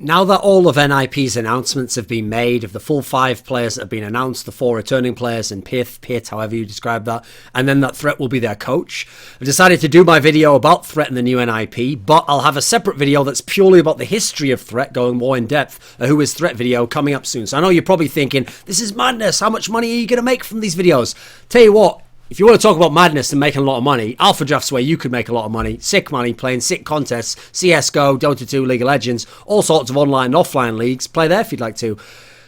Now that all of NIP's announcements have been made, of the full 5 players that have been announced, the 4 returning players and Pit, however you describe that, and then that Threat will be their coach, I've decided to do my video about Threat and the new NIP, but I'll have a separate video that's purely about the history of Threat, going more in depth, a Who is Threat video coming up soon. So I know you're probably thinking, this is madness, how much money are you going to make from these videos? Tell you what, if you want to talk about madness and making a lot of money, Alpha Draft's where you could make a lot of money. Sick money, playing sick contests, CSGO, Dota 2, League of Legends, all sorts of online and offline leagues. Play there if you'd like to.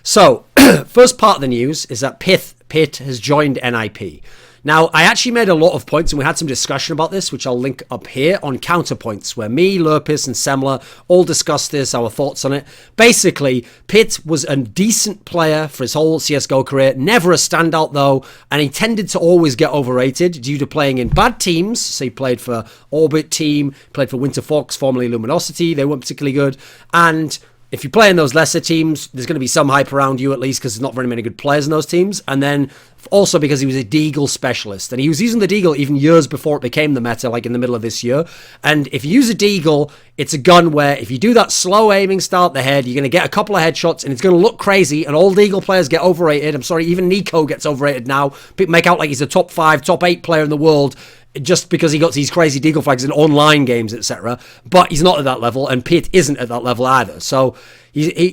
So, first part of the news is that Pit has joined NIP. Now, I actually made a lot of points, and we had some discussion about this, which I'll link up here, on counterpoints, where me, Lurpis, and Semler all discussed this, our thoughts on it. Basically, Pit was a decent player for his whole CSGO career, never a standout, though, and he tended to always get overrated due to playing in bad teams. So he played for Orbit Team, played for Winter Fox, formerly Luminosity. They weren't particularly good, and if you play in those lesser teams, there's going to be some hype around you at least because there's not very many good players in those teams. And then also because he was a Deagle specialist. And he was using the Deagle even years before it became the meta, like in the middle of this year. And if you use a Deagle, it's a gun where if you do that slow aiming style at the head, you're going to get a couple of headshots and it's going to look crazy. And all Deagle players get overrated. I'm sorry, even Nico gets overrated now. People make out like he's a top 5, top 8 player in the world, just because he got these crazy Deagle flags in online games, etc. But he's not at that level, and Pit isn't at that level either. So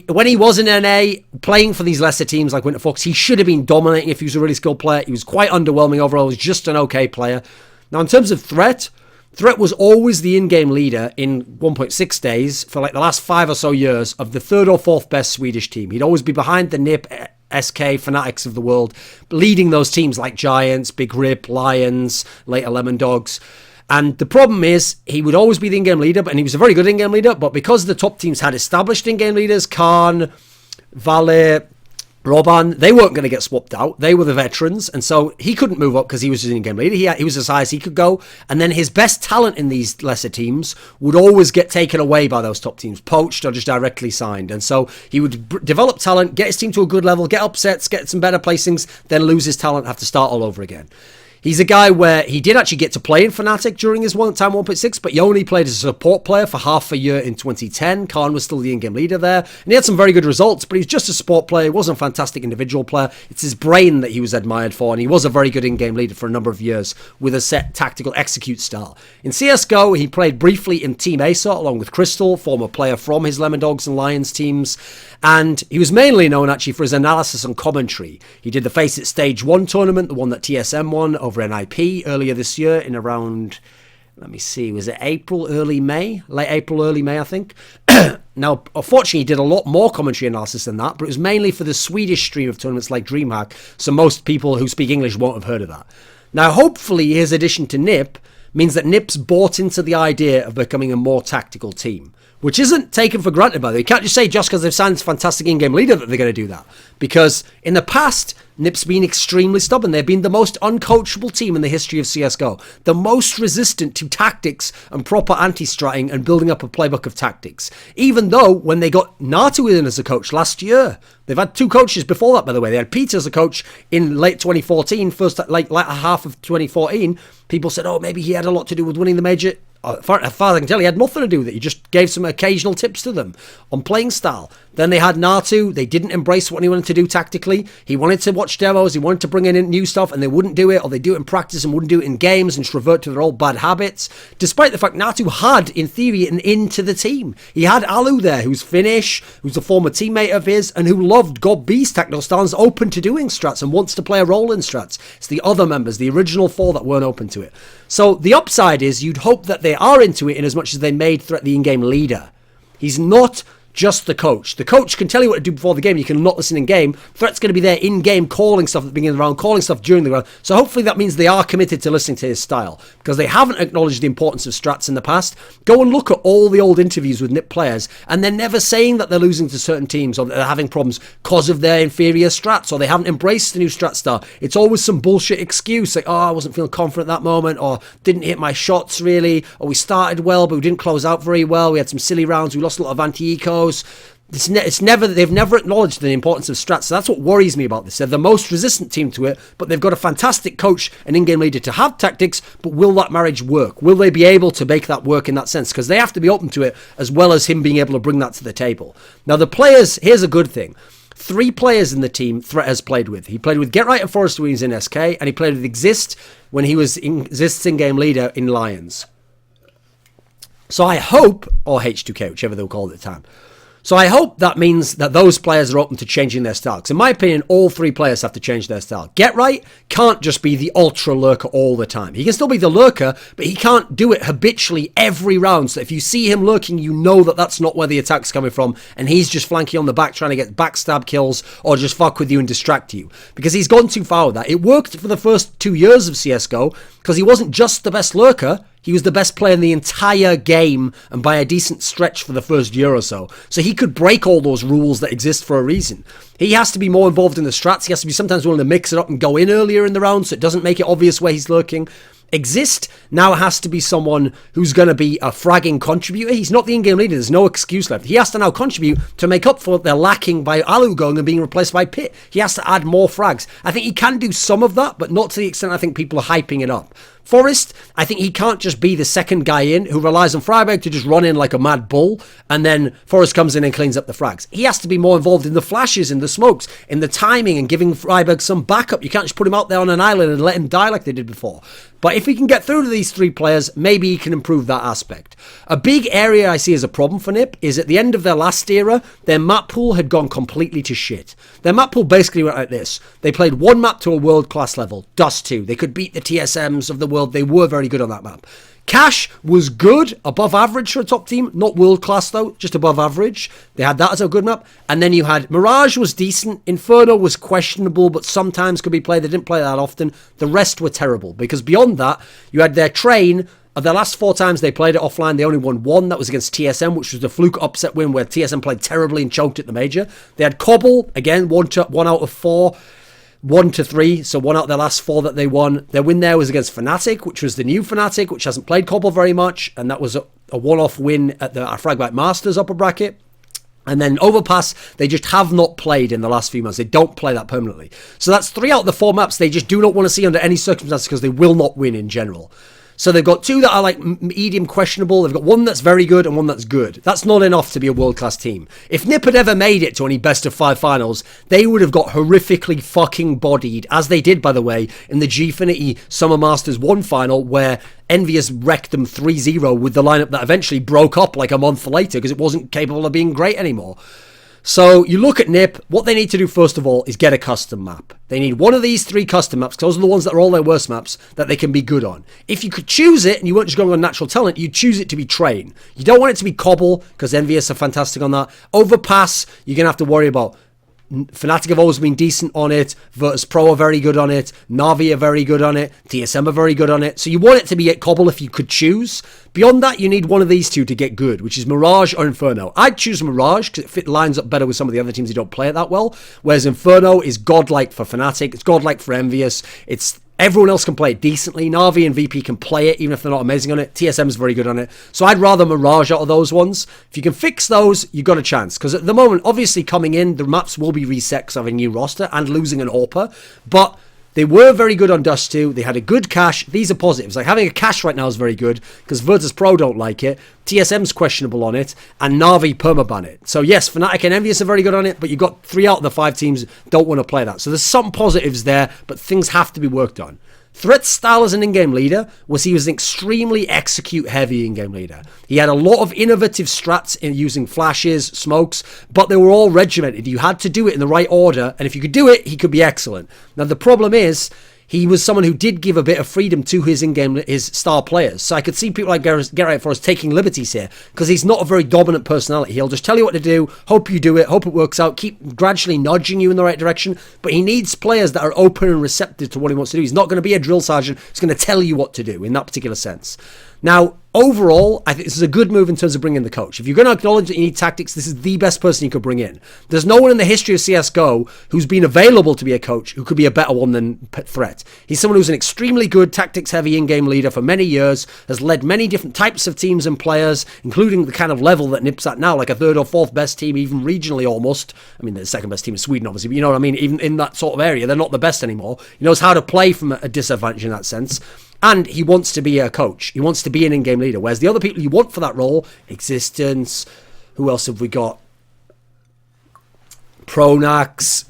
when he was in NA, playing for these lesser teams like Winter Fox, he should have been dominating if he was a really skilled player. He was quite underwhelming overall. He was just an okay player. Now, in terms of Threat was always the in-game leader in 1.6 days for like the last 5 or so years of the 3rd or 4th best Swedish team. He'd always be behind the NIP, SK, Fanatics of the world, leading those teams like Giants, Big Rip, Lions, later Lemon Dogs. And the problem is, he would always be the in-game leader, and he was a very good in-game leader, but because the top teams had established in-game leaders, Khan, Valle, Roban, they weren't going to get swapped out. They were the veterans, and so he couldn't move up because he was an in-game leader. He was as high as he could go, and then his best talent in these lesser teams would always get taken away by those top teams, poached or just directly signed. And so he would develop talent, get his team to a good level, get upsets, get some better placings, then lose his talent, have to start all over again. He's a guy where he did actually get to play in Fnatic during his time 1.6, but he only played as a support player for half a year in 2010. Khan was still the in-game leader there, and he had some very good results, but he was just a support player. He wasn't a fantastic individual player. It's his brain that he was admired for, and he was a very good in-game leader for a number of years with a set tactical execute style. In CSGO, he played briefly in Team Acer along with Crystal, former player from his Lemon Dogs and Lions teams, and he was mainly known actually for his analysis and commentary. He did the Face It Stage 1 tournament, the one that TSM won over NIP earlier this year in around, let me see, was it April, early May? Late April, early May, I think. Now, unfortunately, he did a lot more commentary analysis than that, but it was mainly for the Swedish stream of tournaments like DreamHack, so most people who speak English won't have heard of that. Now, hopefully, his addition to NIP means that NIP's bought into the idea of becoming a more tactical team, which isn't taken for granted, by the way. You can't just say just because they've signed a fantastic in-game leader that they're going to do that. Because in the past, NIP's been extremely stubborn. They've been the most uncoachable team in the history of CSGO. The most resistant to tactics and proper anti-stratting and building up a playbook of tactics. Even though, when they got Natu in as a coach last year, they've had 2 coaches before that, by the way. They had Peter as a coach in late 2014, later half of 2014. People said, oh, maybe he had a lot to do with winning the major. As far as I can tell, he had nothing to do with it. He just gave some occasional tips to them on playing style. Then they had Natu. They didn't embrace what he wanted to do tactically. He wanted to watch demos. He wanted to bring in new stuff, and they wouldn't do it, or they do it in practice and wouldn't do it in games and just revert to their old bad habits. Despite the fact Natu had, in theory, an into the team. He had Alu there, who's Finnish, who's a former teammate of his, and who loved God Beast tactical styles, open to doing strats and wants to play a role in strats. It's the other members, the original 4, that weren't open to it. So the upside is you'd hope that they are into it in as much as they made Threat the in-game leader. He's not just the coach. The coach can tell you what to do before the game. You can not listen in game. Threat's going to be there in game, calling stuff at the beginning of the round, calling stuff during the round. So hopefully that means they are committed to listening to his style, because they haven't acknowledged the importance of strats in the past. Go and look at all the old interviews with NIP players, and they're never saying that they're losing to certain teams or that they're having problems because of their inferior strats, or they haven't embraced the new strat style. It's always some bullshit excuse like, oh, I wasn't feeling confident at that moment, or didn't hit my shots really, or we started well but we didn't close out very well, we had some silly rounds, we lost a lot of anti-ecos. They've never acknowledged the importance of strats. So that's what worries me about this. They're the most resistant team to it, but they've got a fantastic coach and in-game leader to have tactics, but will that marriage work? Will they be able to make that work in that sense? Because they have to be open to it, as well as him being able to bring that to the table. Now, the players, here's a good thing. 3 players in the team Threat has played with. He played with GetRight and Forrest when he was in SK, and he played with Xizt when he was Xist's in-game leader in Lions. So I hope, or H2K, whichever they were called at the time. So I hope that means that those players are open to changing their style. Because in my opinion, all 3 players have to change their style. GetRight can't just be the ultra lurker all the time. He can still be the lurker, but he can't do it habitually every round. So if you see him lurking, you know that that's not where the attack's coming from, and he's just flanking on the back trying to get backstab kills or just fuck with you and distract you. Because he's gone too far with that. It worked for the first 2 years of CSGO, because he wasn't just the best lurker, he was the best player in the entire game, and by a decent stretch for the first year or so. So he could break all those rules that exist for a reason. He has to be more involved in the strats. He has to be sometimes willing to mix it up and go in earlier in the round so it doesn't make it obvious where he's lurking. Xizt now has to be someone who's going to be a fragging contributor. He's not the in-game leader. There's no excuse left. He has to now contribute to make up for what they're lacking by Alu going and being replaced by Pit. He has to add more frags. I think he can do some of that, but not to the extent I think people are hyping it up. Forrest, I think he can't just be the second guy in who relies on friberg to just run in like a mad bull, and then Forrest comes in and cleans up the frags. He has to be more involved in the flashes, in the smokes, in the timing, and giving friberg some backup. You can't just put him out there on an island and let him die like they did before. But if he can get through to these 3 players, maybe he can improve that aspect. A big area I see as a problem for NiP is at the end of their last era, their map pool had gone completely to shit. Their map pool basically went like this. They played one map to a world-class level, Dust 2. They could beat the TSMs of the world. They were very good on that map. Cash was good, above average for a top team. Not world-class, though, just above average. They had that as a good map. And then you had Mirage was decent. Inferno was questionable, but sometimes could be played. They didn't play that often. The rest were terrible, because beyond that, you had their Train. Of their last 4 times they played it offline, they only won 1. That was against TSM, which was the fluke upset win where TSM played terribly and choked at the major. They had Cobble, again, 1 out of 4. 1 to 3, so 1 out of their last 4 that they won. Their win there was against Fnatic, which was the new Fnatic, which hasn't played Cobble very much, and that was a one-off win at the Fragbite Masters upper bracket. And then Overpass, they just have not played in the last few months. They don't play that permanently. So that's 3 out of the 4 maps they just do not want to see under any circumstances, because they will not win in general. So they've got 2 that are like medium questionable. They've got 1 that's very good and 1 that's good. That's not enough to be a world-class team. If NiP had ever made it to any best of 5 finals, they would have got horrifically fucking bodied, as they did, by the way, in the Gfinity Summer Masters 1 final, where Envious wrecked them 3-0 with the lineup that eventually broke up like a month later because it wasn't capable of being great anymore. So you look at NiP, what they need to do first of all is get a custom map. They need one of these 3 custom maps, because those are the ones that are all their worst maps, that they can be good on. If you could choose it, and you weren't just going on natural talent, you'd choose it to be Train. You don't want it to be Cobble, because Envious are fantastic on that. Overpass, you're going to have to worry about. Fnatic have always been decent on it. Virtus.pro are very good on it. Na'Vi are very good on it. TSM are very good on it. So you want it to be at Cobble if you could choose. Beyond that, you need one of these 2 to get good, which is Mirage or Inferno. I'd choose Mirage because it lines up better with some of the other teams who don't play it that well. Whereas Inferno is godlike for Fnatic. It's godlike for Envious. Everyone else can play it decently. Na'Vi and VP can play it, even if they're not amazing on it. TSM is very good on it. So I'd rather Mirage out of those ones. If you can fix those, you've got a chance. Because at the moment, obviously coming in, the maps will be reset because of a new roster and losing an AWPer. But they were very good on Dust 2. They had a good cache. These are positives. Like having a cache right now is very good because Virtus.pro don't like it. TSM's questionable on it. And Na'Vi permaban it. So yes, Fnatic and Envious are very good on it. But you've got 3 out of the 5 teams don't want to play that. So there's some positives there. But things have to be worked on. Threat's style as an in-game leader was he was an extremely execute-heavy in-game leader. He had a lot of innovative strats in using flashes, smokes, but they were all regimented. You had to do it in the right order, and if you could do it, he could be excellent. Now, the problem is, he was someone who did give a bit of freedom to his in-game, his star players. So I could see people like GetRight Forrest taking liberties here, because he's not a very dominant personality. He'll just tell you what to do, hope you do it, hope it works out, keep gradually nudging you in the right direction. But he needs players that are open and receptive to what he wants to do. He's not going to be a drill sergeant who's going to tell you what to do in that particular sense. Now, overall, I think this is a good move in terms of bringing the coach. If you're going to acknowledge that you need tactics, this is the best person you could bring in. There's no one in the history of CSGO who's been available to be a coach who could be a better one than Threat. He's someone who's an extremely good tactics-heavy in-game leader for many years, has led many different types of teams and players, including the kind of level that NiP's at now, like a third or fourth best team, even regionally almost. I mean, they're the second best team in Sweden, obviously, but you know what I mean? Even in that sort of area, they're not the best anymore. He knows how to play from a disadvantage in that sense. And he wants to be a coach. He wants to be an in-game leader. Whereas the other people you want for that role, Existence, who else have we got? Pronax,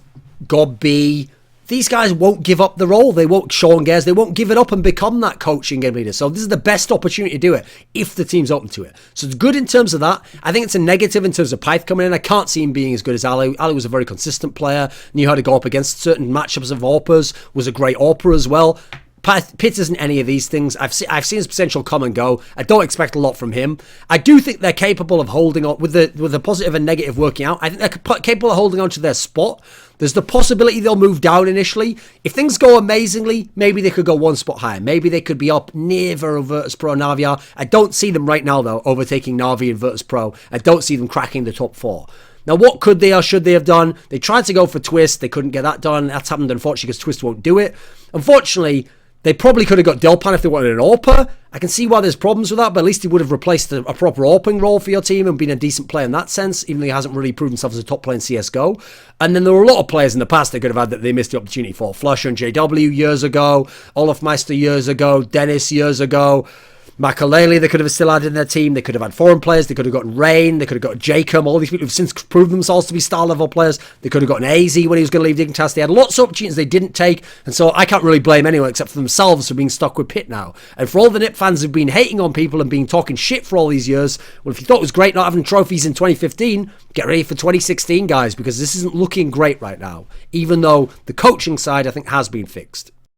Gobby. These guys won't give up the role. They won't, Sean Gares, they won't give it up and become that coach in-game leader. So this is the best opportunity to do it if the team's open to it. So it's good in terms of that. I think it's a negative in terms of Pyth coming in. I can't see him being as good as Ali. Ali was a very consistent player, knew how to go up against certain matchups of AWPers, was a great AWPer as well. Pyth isn't any of these things. I've seen his potential come and go. I don't expect a lot from him. I do think they're capable of holding on with the positive and negative working out. I think they're capable of holding on to their spot. There's the possibility they'll move down initially. If things go amazingly, maybe they could go one spot higher. Maybe they could be up near Virtus.pro and Navia. I don't see them right now, though, overtaking Na'Vi and Virtus.pro. I don't see them cracking the top 4. Now, what could they or should they have done? They tried to go for Twist. They couldn't get that done. That's happened, unfortunately, because Twist won't do it. Unfortunately, they probably could have got Delpan if they wanted an AWPer. I can see why there's problems with that, but at least he would have replaced a proper AWPing role for your team and been a decent player in that sense, even though he hasn't really proven himself as a top player in CSGO. And then there were a lot of players in the past they could have had that they missed the opportunity for. Flusher and JW years ago, Olafmeister years ago, Dennis years ago. Makalele, they could have still had in their team. They could have had foreign players. They could have gotten Rain. They could have got Jacob. All these people who've since proved themselves to be star level players. They could have gotten AZ when he was going to leave Dignitas. They had lots of opportunities they didn't take. And so I can't really blame anyone except for themselves for being stuck with Pit now. And for all the NiP fans who've been hating on people and been talking shit for all these years, well, if you thought it was great not having trophies in 2015, get ready for 2016, guys, because this isn't looking great right now. Even though the coaching side, I think, has been fixed.